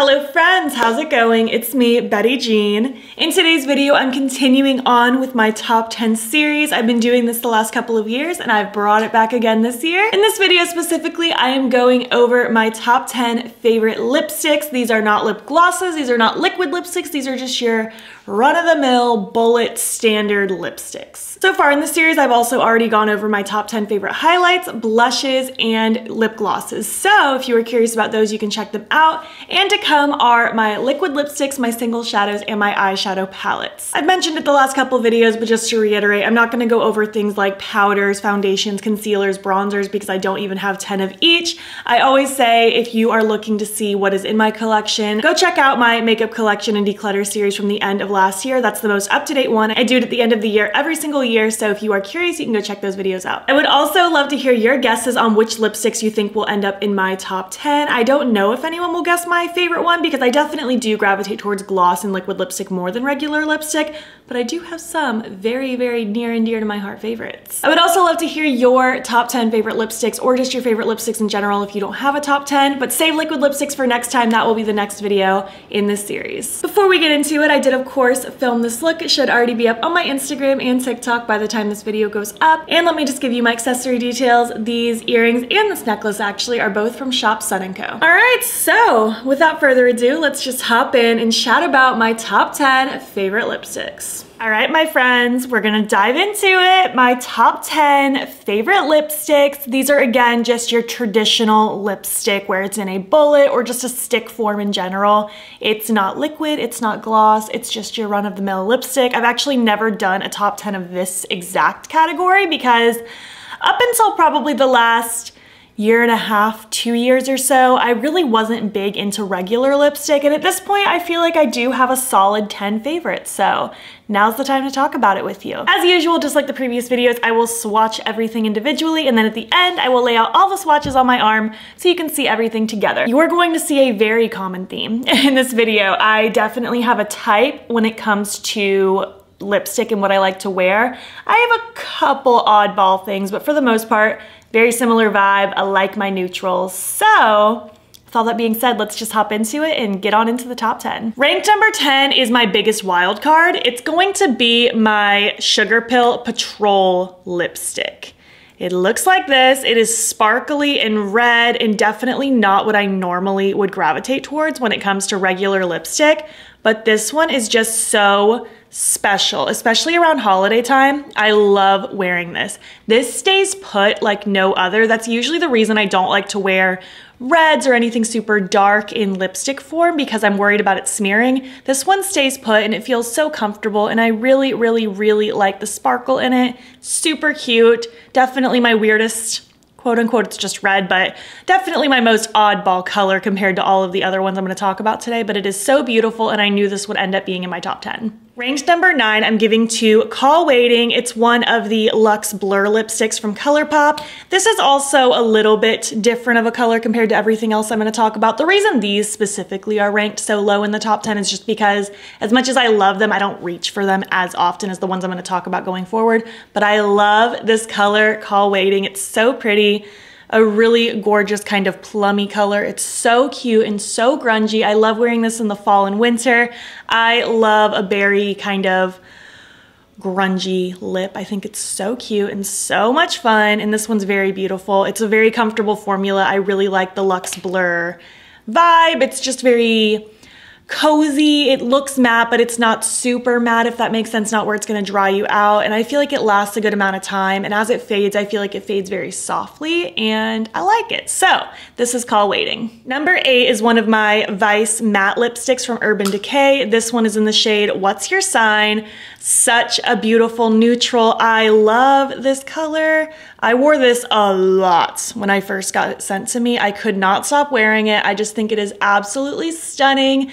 Hello friends, how's it going? It's me, Betty Jean. In today's video, I'm continuing on with my top 10 series. I've been doing this the last couple of years and I've brought it back again this year. In this video specifically, I am going over my top 10 favorite lipsticks. These are not lip glosses, these are not liquid lipsticks, these are just your run-of-the-mill bullet standard lipsticks. So far in this series, I've also already gone over my top 10 favorite highlights, blushes, and lip glosses. So if you were curious about those, you can check them out. And to come are my liquid lipsticks, my single shadows, and my eyeshadow palettes. I've mentioned it the last couple videos, but just to reiterate, I'm not gonna go over things like powders, foundations, concealers, bronzers, because I don't even have 10 of each. I always say if you are looking to see what is in my collection, go check out my makeup collection and declutter series from the end of last year. That's the most up-to-date one. I do it at the end of the year every single year, so if you are curious, you can go check those videos out. I would also love to hear your guesses on which lipsticks you think will end up in my top 10. I don't know if anyone will guess my favorite one because I definitely do gravitate towards gloss and liquid lipstick more than regular lipstick, but I do have some very, very near and dear to my heart favorites. I would also love to hear your top 10 favorite lipsticks or just your favorite lipsticks in general if you don't have a top 10, but save liquid lipsticks for next time. That will be the next video in this series. Before we get into it, I did of course film this look. It should already be up on my Instagram and TikTok by the time this video goes up. And let me just give you my accessory details. These earrings and this necklace actually are both from Shop Sun & Co. All right, so without further ado, let's just hop in and chat about my top 10 favorite lipsticks. All right, my friends, we're gonna dive into it. My top 10 favorite lipsticks. These are, again, just your traditional lipstick where it's in a bullet or just a stick form in general. It's not liquid, it's not gloss, it's just your run-of-the-mill lipstick. I've actually never done a top 10 of this exact category because up until probably the last year and a half, 2 years or so, I really wasn't big into regular lipstick, and at this point I feel like I do have a solid 10 favorites, so now's the time to talk about it with you. As usual, just like the previous videos, I will swatch everything individually, and then at the end I will lay out all the swatches on my arm so you can see everything together. You are going to see a very common theme in this video. I definitely have a type when it comes to lipstick and what I like to wear. I have a couple oddball things, but for the most part, very similar vibe. I like my neutrals. So with all that being said, let's just hop into it and get on into the top 10. Ranked number 10 is my biggest wild card. It's going to be my Sugar Pill Patrol lipstick. It looks like this. It is sparkly and red and definitely not what I normally would gravitate towards when it comes to regular lipstick, but this one is just so special, especially around holiday time. I love wearing this. This stays put like no other. That's usually the reason I don't like to wear reds or anything super dark in lipstick form because I'm worried about it smearing. This one stays put and it feels so comfortable, and I really, really, really like the sparkle in it. Super cute. Definitely my weirdest, quote unquote, it's just red, but definitely my most oddball color compared to all of the other ones I'm going to talk about today, but it is so beautiful and I knew this would end up being in my top 10. Ranked number 9, I'm giving to Call Waiting. It's one of the Luxe Blur lipsticks from Colourpop. This is also a little bit different of a color compared to everything else I'm going to talk about. The reason these specifically are ranked so low in the top 10 is just because as much as I love them, I don't reach for them as often as the ones I'm going to talk about going forward. But I love this color, Call Waiting. It's so pretty. A really gorgeous kind of plummy color. It's so cute and so grungy. I love wearing this in the fall and winter. I love a berry kind of grungy lip. I think it's so cute and so much fun, and this one's very beautiful. It's a very comfortable formula. I really like the Luxe Blur vibe. It's just very cozy. It looks matte, but it's not super matte, if that makes sense, not where it's gonna dry you out. And I feel like it lasts a good amount of time. And as it fades, I feel like it fades very softly and I like it. So this is Call Waiting. Number 8 is one of my Vice matte lipsticks from Urban Decay. This one is in the shade What's Your Sign? Such a beautiful neutral. I love this color. I wore this a lot when I first got it sent to me. I could not stop wearing it. I just think it is absolutely stunning.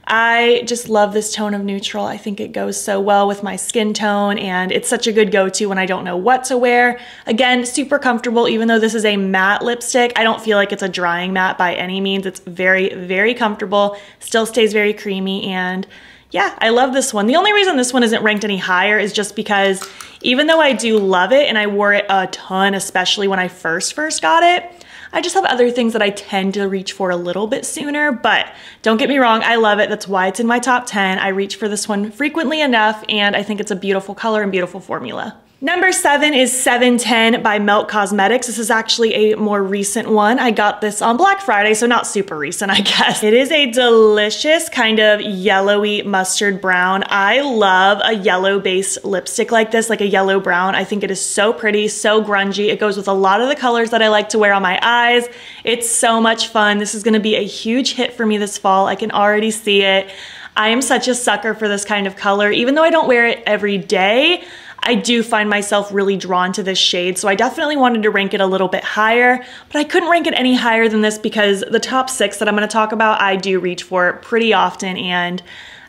I just love this tone of neutral. I think it goes so well with my skin tone, and it's such a good go-to when I don't know what to wear. Again, super comfortable. Even though this is a matte lipstick, I don't feel like it's a drying matte by any means. It's very, very comfortable, still stays very creamy, and yeah, I love this one. The only reason this one isn't ranked any higher is just because even though I do love it and I wore it a ton, especially when I first got it, I just have other things that I tend to reach for a little bit sooner, but don't get me wrong, I love it. That's why it's in my top 10. I reach for this one frequently enough, and I think it's a beautiful color and beautiful formula. Number 7 is 710 by Melt Cosmetics. This is actually a more recent one. I got this on Black Friday, so not super recent, I guess. It is a delicious kind of yellowy mustard brown. I love a yellow-based lipstick like this, like a yellow brown. I think it is so pretty, so grungy. It goes with a lot of the colors that I like to wear on my eyes. It's so much fun. This is gonna be a huge hit for me this fall. I can already see it. I am such a sucker for this kind of color. Even though I don't wear it every day, I do find myself really drawn to this shade, so I definitely wanted to rank it a little bit higher, but I couldn't rank it any higher than this because the top 6 that I'm gonna talk about, I do reach for pretty often, and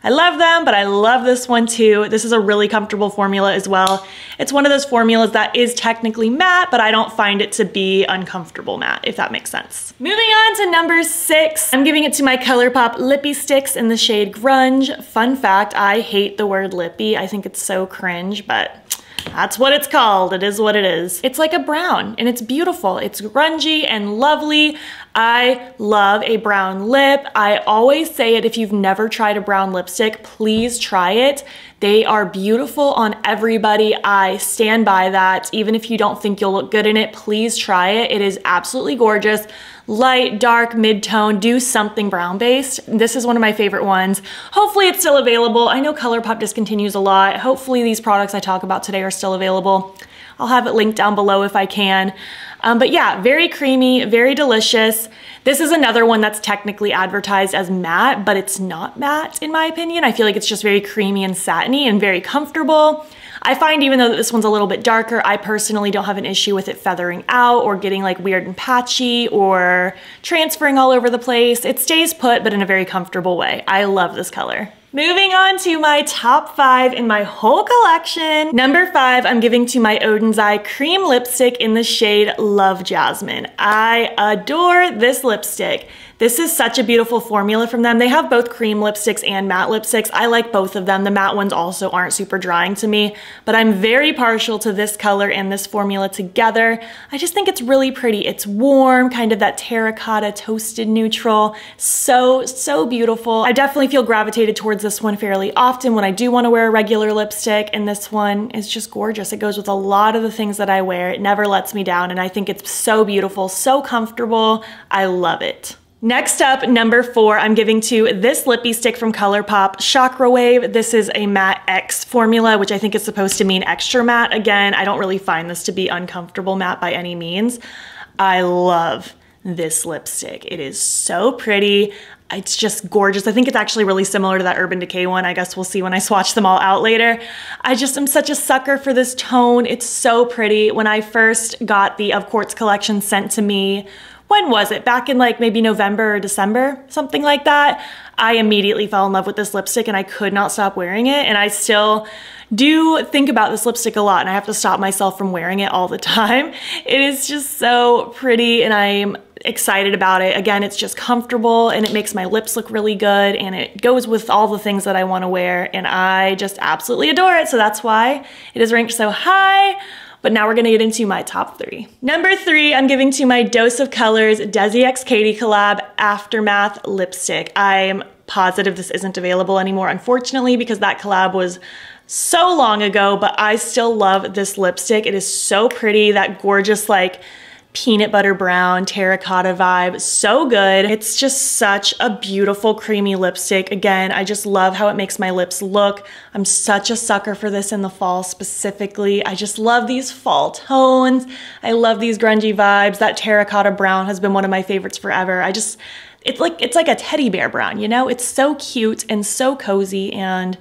I love them, but I love this one too. This is a really comfortable formula as well. It's one of those formulas that is technically matte, but I don't find it to be uncomfortable matte, if that makes sense. Moving on to number 6, I'm giving it to my Colourpop Lippy Sticks in the shade Grunge. Fun fact, I hate the word lippy. I think it's so cringe, but that's what it's called. It is what it is. It's like a brown and it's beautiful. It's grungy and lovely. I love a brown lip. I always say it, if you've never tried a brown lipstick, please try it. They are beautiful on everybody. I stand by that. Even if you don't think you'll look good in it, please try it. It is absolutely gorgeous. Light, dark, mid-tone, do something brown-based. This is one of my favorite ones. Hopefully it's still available. I know Colourpop discontinues a lot. Hopefully these products I talk about today are still available. I'll have it linked down below if I can. But yeah, very creamy, very delicious. This is another one that's technically advertised as matte, but it's not matte in my opinion. I feel like it's just very creamy and satiny and very comfortable. I find even though this one's a little bit darker, I personally don't have an issue with it feathering out or getting like weird and patchy or transferring all over the place. It stays put, but in a very comfortable way. I love this color. Moving on to my top 5 in my whole collection. Number 5, I'm giving to my Oden's Eye cream lipstick in the shade Love Jasmine. I adore this lipstick. This is such a beautiful formula from them. They have both cream lipsticks and matte lipsticks. I like both of them. The matte ones also aren't super drying to me, but I'm very partial to this color and this formula together. I just think it's really pretty. It's warm, kind of that terracotta toasted neutral. So, so beautiful. I definitely feel gravitated towards this one fairly often when I do want to wear a regular lipstick, and this one is just gorgeous. It goes with a lot of the things that I wear. It never lets me down, and I think it's so beautiful, so comfortable. I love it. Next up, number 4, I'm giving to this lippy stick from Colourpop Chakra Wave. This is a matte X formula, which I think is supposed to mean extra matte. Again, I don't really find this to be uncomfortable matte by any means. I love this lipstick. It is so pretty. It's just gorgeous. I think it's actually really similar to that Urban Decay one. I guess we'll see when I swatch them all out later. I just am such a sucker for this tone. It's so pretty. When I first got the Of Quartz collection sent to me, when was it? Back in like maybe November or December, something like that. I immediately fell in love with this lipstick and I could not stop wearing it. And I still do think about this lipstick a lot and I have to stop myself from wearing it all the time. It is just so pretty and I'm excited about it. Again, it's just comfortable and it makes my lips look really good and it goes with all the things that I want to wear and I just absolutely adore it. So that's why it is ranked so high. But now we're gonna get into my top 3. Number 3, I'm giving to my Dose of Colors Desi X Katy collab Aftermath lipstick. I'm positive this isn't available anymore, unfortunately, because that collab was so long ago, but I still love this lipstick. It is so pretty, that gorgeous like peanut butter brown terracotta vibe, so good. It's just such a beautiful creamy lipstick. Again, I just love how it makes my lips look. I'm such a sucker for this in the fall specifically. I just love these fall tones. I love these grungy vibes. That terracotta brown has been one of my favorites forever. It's like a teddy bear brown, you know? It's so cute and so cozy and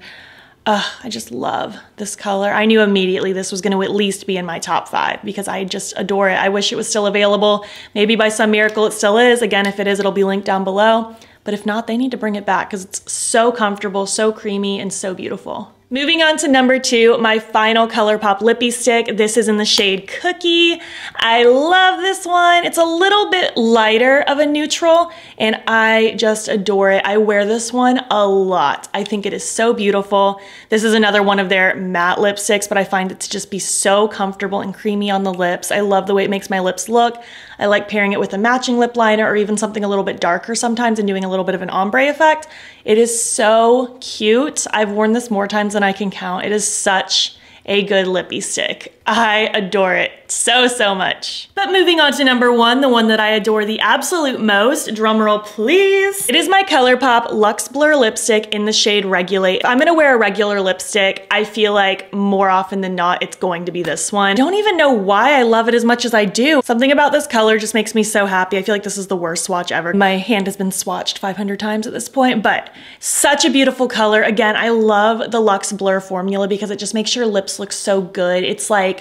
I just love this color. I knew immediately this was gonna at least be in my top 5 because I just adore it. I wish it was still available. Maybe by some miracle it still is. Again, if it is, it'll be linked down below. But if not, they need to bring it back because it's so comfortable, so creamy, and so beautiful. Moving on to number 2, my final Colourpop lippy stick. This is in the shade Cookie. I love this one. It's a little bit lighter of a neutral and I just adore it. I wear this one a lot. I think it is so beautiful. This is another one of their matte lipsticks, but I find it to just be so comfortable and creamy on the lips. I love the way it makes my lips look. I like pairing it with a matching lip liner or even something a little bit darker sometimes and doing a little bit of an ombre effect. It is so cute. I've worn this more times than I can count. It is such a good lippy stick. I adore it so much. But moving on to number one, the one that I adore the absolute most, drumroll please. It is my Colourpop Luxe Blur lipstick in the shade Regulate. If I'm gonna wear a regular lipstick, I feel like more often than not, it's going to be this one. I don't even know why I love it as much as I do. Something about this color just makes me so happy. I feel like this is the worst swatch ever. My hand has been swatched 500 times at this point, but such a beautiful color. Again, I love the Luxe Blur formula because it just makes your lips look so good. It's like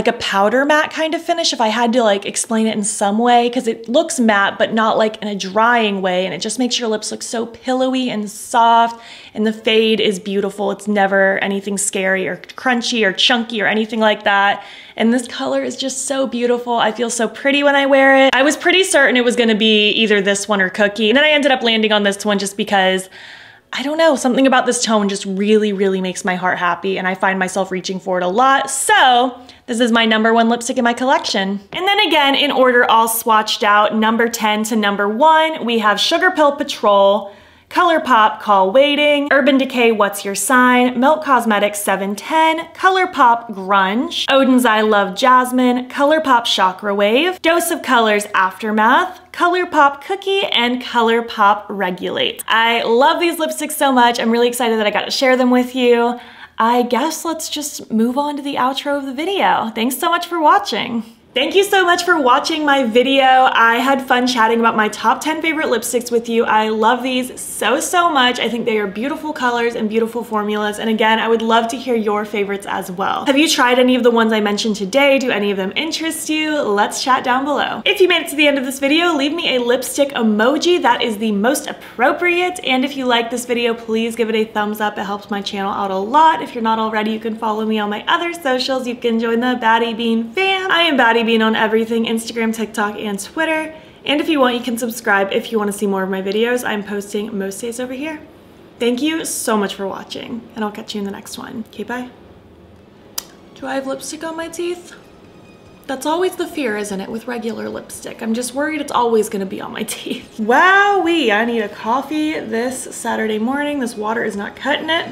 a powder matte kind of finish if I had to like explain it in some way, because it looks matte but not like in a drying way, and it just makes your lips look so pillowy and soft, and the fade is beautiful. It's never anything scary or crunchy or chunky or anything like that, and this color is just so beautiful. I feel so pretty when I wear it. I was pretty certain it was gonna be either this one or Cookie, and then I ended up landing on this one just because I don't know, something about this tone just really makes my heart happy, and I find myself reaching for it a lot. So this is my number one lipstick in my collection. And then again, in order all swatched out, number 10 to number 1, we have Sugar Pill Patrol, Colourpop Call Waiting, Urban Decay What's Your Sign, Milk Cosmetics 710, Colourpop Grunge, Odin's I Love Jasmine, Colourpop Chakra Wave, Dose of Colors Aftermath, Colourpop Cookie, and Colourpop Regulate. I love these lipsticks so much. I'm really excited that I got to share them with you. I guess let's just move on to the outro of the video. Thanks so much for watching. Thank you so much for watching my video. I had fun chatting about my top 10 favorite lipsticks with you. I love these so much. I think they are beautiful colors and beautiful formulas. And again, I would love to hear your favorites as well. Have you tried any of the ones I mentioned today? Do any of them interest you? Let's chat down below. If you made it to the end of this video, leave me a lipstick emoji. That is the most appropriate. And if you like this video, please give it a thumbs up. It helps my channel out a lot. If you're not already, you can follow me on my other socials. You can join the battybean fam. I am battybean on everything, Instagram, TikTok, and Twitter. And if you want, you can subscribe if you want to see more of my videos. I'm posting most days over here. Thank you so much for watching, and I'll catch you in the next one. Okay, bye. Do I have lipstick on my teeth? That's always the fear, isn't it, with regular lipstick? I'm just worried it's always gonna be on my teeth. Wowee, I need a coffee this Saturday morning. This water is not cutting it.